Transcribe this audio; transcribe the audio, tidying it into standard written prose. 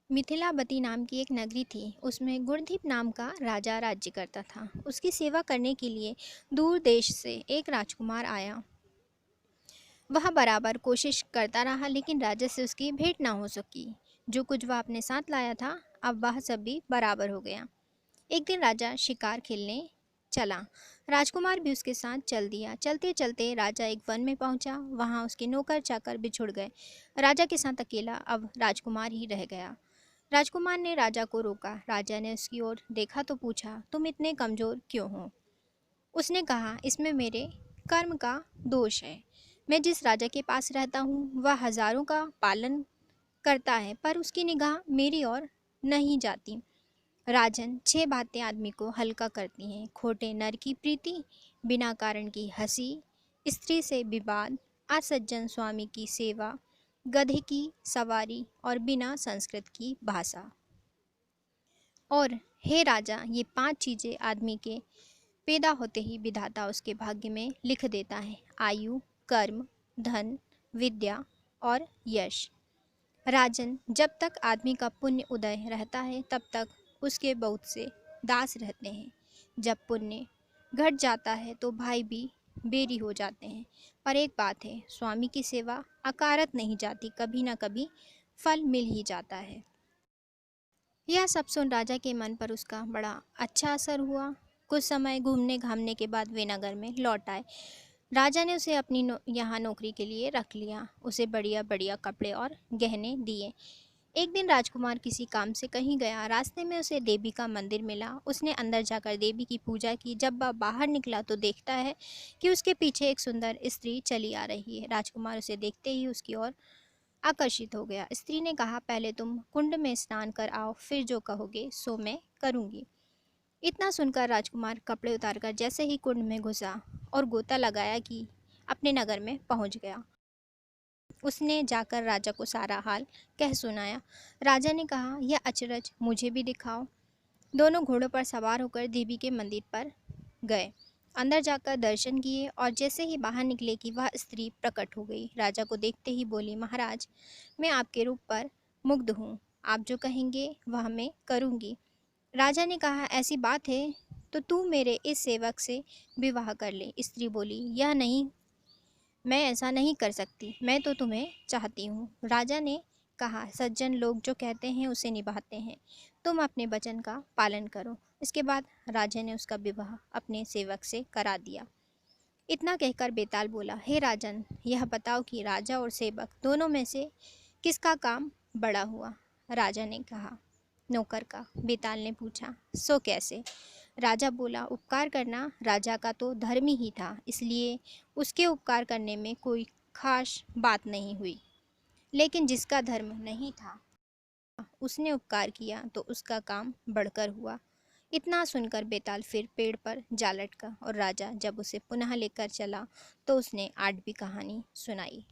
मिथिलावती नाम की एक नगरी थी। उसमें गुरदीप नाम का राजा राज्य करता था। उसकी सेवा करने के लिए दूर देश से एक राजकुमार आया। वह बराबर कोशिश करता रहा, लेकिन राजा से उसकी भेंट ना हो सकी। जो कुछ वह अपने साथ लाया था, अब वह सब भी बराबर हो गया। एक दिन राजा शिकार खेलने चला। राजकुमार भी उसके साथ चल दिया। चलते चलते राजा एक वन में पहुंचा। वहां उसके नौकर चाकर बिछुड़ गए। राजा के साथ अकेला अब राजकुमार ही रह गया। राजकुमार ने राजा को रोका। राजा ने उसकी ओर देखा तो पूछा, तुम इतने कमजोर क्यों हो? उसने कहा, इसमें मेरे कर्म का दोष है। मैं जिस राजा के पास रहता हूँ वह हजारों का पालन करता है, पर उसकी निगाह मेरी ओर नहीं जाती। राजन, 6 बातें आदमी को हल्का करती हैं: खोटे नर की प्रीति, बिना कारण की हंसी, स्त्री से विवाद, असज्जन स्वामी की सेवा, गधे की सवारी और बिना संस्कृत की भाषा। और हे राजा, ये 5 चीजें आदमी के पैदा होते ही विधाता उसके भाग्य में लिख देता है: आयु, कर्म, धन, विद्या और यश। राजन, जब तक आदमी का पुण्य उदय रहता है तब तक उसके बहुत से दास रहते हैं। जब पुण्य घट जाता है तो भाई भी बेरी हो जाते हैं। पर एक बात है, स्वामी की सेवा अकारत नहीं जाती, कभी ना कभी फल मिल ही जाता है। यह सब सुन राजा के मन पर उसका बड़ा अच्छा असर हुआ। कुछ समय घूमने घामने के बाद वे नगर में लौट आए। राजा ने उसे अपनी यहाँ नौकरी के लिए रख लिया। उसे बढ़िया बढ़िया कपड़े और गहने दिए। एक दिन राजकुमार किसी काम से कहीं गया। रास्ते में उसे देवी का मंदिर मिला। उसने अंदर जाकर देवी की पूजा की। जब वह बाहर निकला तो देखता है कि उसके पीछे एक सुंदर स्त्री चली आ रही है। राजकुमार उसे देखते ही उसकी ओर आकर्षित हो गया। स्त्री ने कहा, पहले तुम कुंड में स्नान कर आओ, फिर जो कहोगे सो मैं करूँगी। इतना सुनकर राजकुमार कपड़े उतारकर जैसे ही कुंड में घुसा और गोता लगाया कि अपने नगर में पहुंच गया। उसने जाकर राजा को सारा हाल कह सुनाया। राजा ने कहा, यह अचरज मुझे भी दिखाओ। दोनों घोड़ों पर सवार होकर देवी के मंदिर पर गए। अंदर जाकर दर्शन किए और जैसे ही बाहर निकले कि वह स्त्री प्रकट हो गई। राजा को देखते ही बोली, महाराज, मैं आपके रूप पर मुग्ध हूँ। आप जो कहेंगे वह मैं करूँगी। राजा ने कहा, ऐसी बात है तो तू मेरे इस सेवक से विवाह कर ले। स्त्री बोली, यह नहीं, मैं ऐसा नहीं कर सकती, मैं तो तुम्हें चाहती हूँ। राजा ने कहा, सज्जन लोग जो कहते हैं उसे निभाते हैं, तुम अपने वचन का पालन करो। इसके बाद राजा ने उसका विवाह अपने सेवक से करा दिया। इतना कहकर बेताल बोला, हे राजन, यह बताओ कि राजा और सेवक दोनों में से किसका काम बड़ा हुआ? राजा ने कहा, नौकर का। बेताल ने पूछा, सो कैसे? राजा बोला, उपकार करना राजा का तो धर्म ही था, इसलिए उसके उपकार करने में कोई खास बात नहीं हुई। लेकिन जिसका धर्म नहीं था उसने उपकार किया तो उसका काम बढ़कर हुआ। इतना सुनकर बेताल फिर पेड़ पर जा लटका और राजा जब उसे पुनः लेकर चला तो उसने 8वीं कहानी सुनाई।